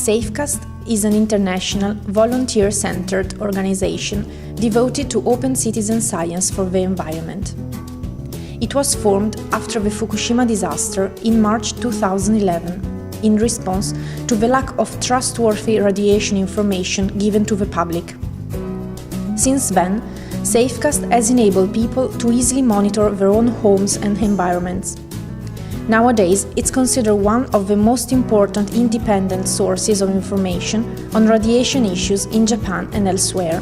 Safecast is an international, volunteer-centered organization devoted to open citizen science for the environment. It was formed after the Fukushima disaster in March 2011, in response to the lack of trustworthy radiation information given to the public. Since then, Safecast has enabled people to easily monitor their own homes and environments. Nowadays, it's considered one of the most important independent sources of information on radiation issues in Japan and elsewhere.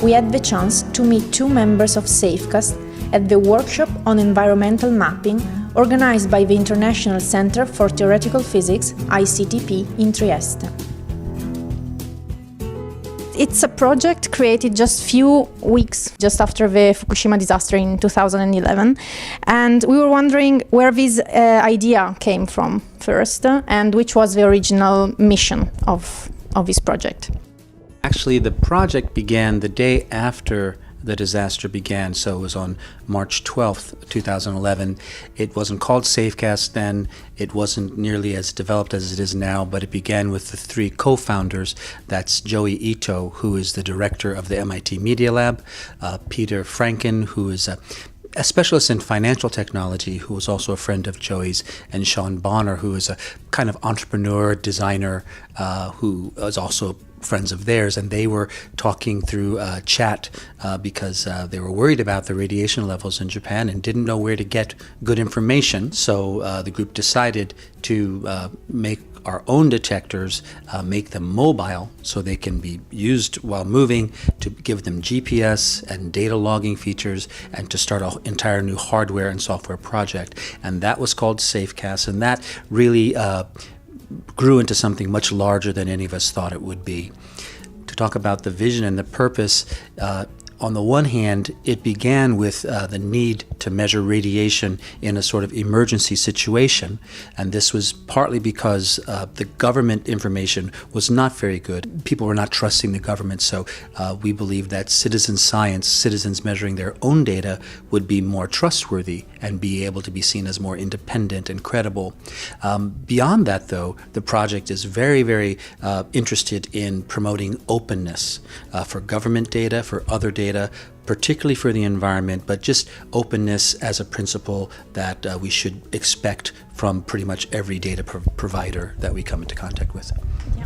We had the chance to meet two members of Safecast at the workshop on environmental mapping organized by the International Center for Theoretical Physics, ICTP, in Trieste. It's a project created just few weeks just after the Fukushima disaster in 2011, and we were wondering where this idea came from first, and which was the original mission of this project. Actually, the project began the day after the disaster began, so it was on March 12th, 2011. It wasn't called Safecast then, it wasn't nearly as developed as it is now, but it began with the three co-founders. That's Joey Ito, who is the director of the MIT Media Lab, Peter Franken, who is a specialist in financial technology, who is also a friend of Joey's, and Sean Bonner, who is a kind of entrepreneur, designer, who is also friends of theirs, and they were talking through chat because they were worried about the radiation levels in Japan and didn't know where to get good information. So the group decided to make our own detectors, make them mobile so they can be used while moving, to give them GPS and data logging features, and to start an entire new hardware and software project. And that was called Safecast, and that really grew into something much larger than any of us thought it would be. To talk about the vision and the purpose, on the one hand, it began with the need to measure radiation in a sort of emergency situation, and this was partly because the government information was not very good. People were not trusting the government, so we believed that citizen science, citizens measuring their own data, would be more trustworthy and be able to be seen as more independent and credible. Beyond that, though, the project is very, very interested in promoting openness for government data, for other data, particularly for the environment, but just openness as a principle that we should expect from pretty much every data provider that we come into contact with. Yeah.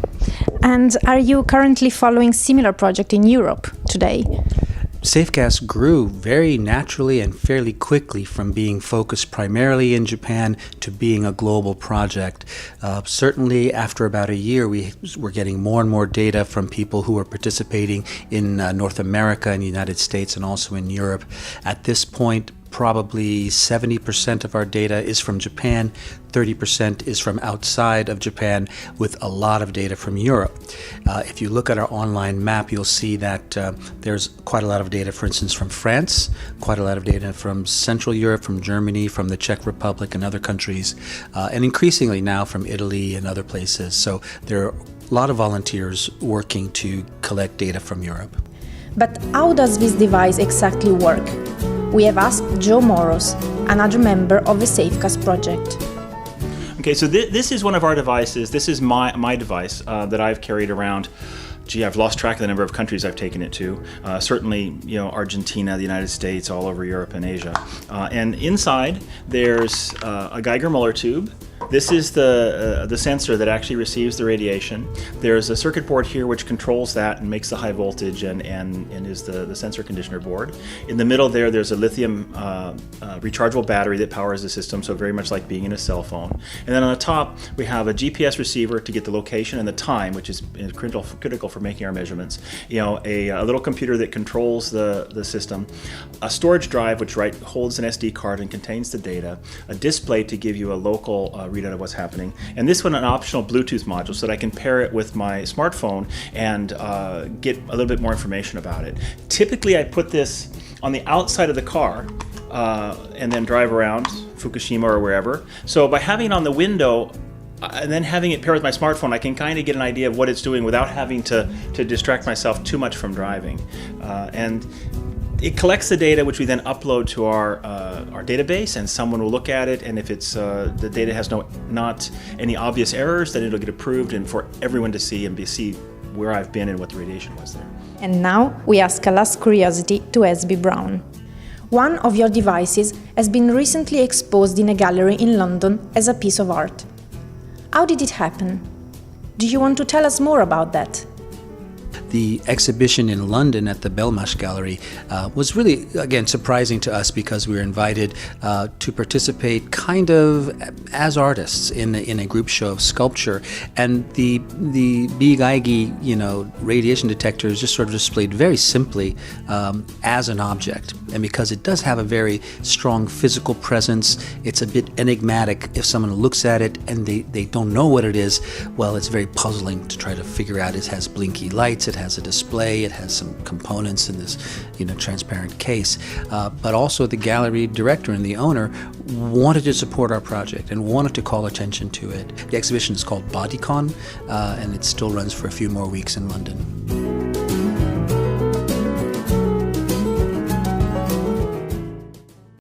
And are you currently following similar project in Europe today? Safecast grew very naturally and fairly quickly from being focused primarily in Japan to being a global project. Certainly after about a year, we were getting more and more data from people who were participating in North America and the United States and also in Europe. At this point, probably 70% of our data is from Japan, 30% is from outside of Japan, with a lot of data from Europe. If you look at our online map, you'll see that there's quite a lot of data, for instance, from France, quite a lot of data from Central Europe, from Germany, from the Czech Republic and other countries, and increasingly now from Italy and other places. So there are a lot of volunteers working to collect data from Europe. But how does this device exactly work? We have asked Joe Moross, another member of the Safecast project. Okay, so this is one of our devices. This is my device that I've carried around. Gee, I've lost track of the number of countries I've taken it to. Certainly, Argentina, the United States, all over Europe and Asia. And inside, there's a Geiger-Müller tube. This is the sensor that actually receives the radiation. There's a circuit board here which controls that and makes the high voltage and is the sensor conditioner board. In the middle there's a lithium rechargeable battery that powers the system, so very much like being in a cell phone. And then on the top we have a GPS receiver to get the location and the time, which is critical for making our measurements. A little computer that controls the system, a storage drive which holds an SD card and contains the data, a display to give you a local readout of what's happening, and this one an optional Bluetooth module so that I can pair it with my smartphone and get a little bit more information about it. Typically I put this on the outside of the car and then drive around Fukushima or wherever. So by having it on the window and then having it paired with my smartphone, I can kind of get an idea of what it's doing without having to distract myself too much from driving. And It collects the data, which we then upload to our database, and someone will look at it. And if it's the data has not any obvious errors, then it'll get approved, and for everyone to see and see where I've been and what the radiation was there. And now we ask a last curiosity to Azby Brown. One of your devices has been recently exposed in a gallery in London as a piece of art. How did it happen? Do you want to tell us more about that? The exhibition in London at the Belmarsh Gallery was really, again, surprising to us because we were invited to participate kind of as artists in a group show of sculpture. And the Big-Igi, radiation detector is just sort of displayed very simply as an object. And because it does have a very strong physical presence, it's a bit enigmatic. If someone looks at it and they don't know what it is, well, it's very puzzling to try to figure out. It has blinky lights, it has a display, it has some components in this transparent case, but also the gallery director and the owner wanted to support our project and wanted to call attention to it. The exhibition is called BodyCon, and it still runs for a few more weeks in London.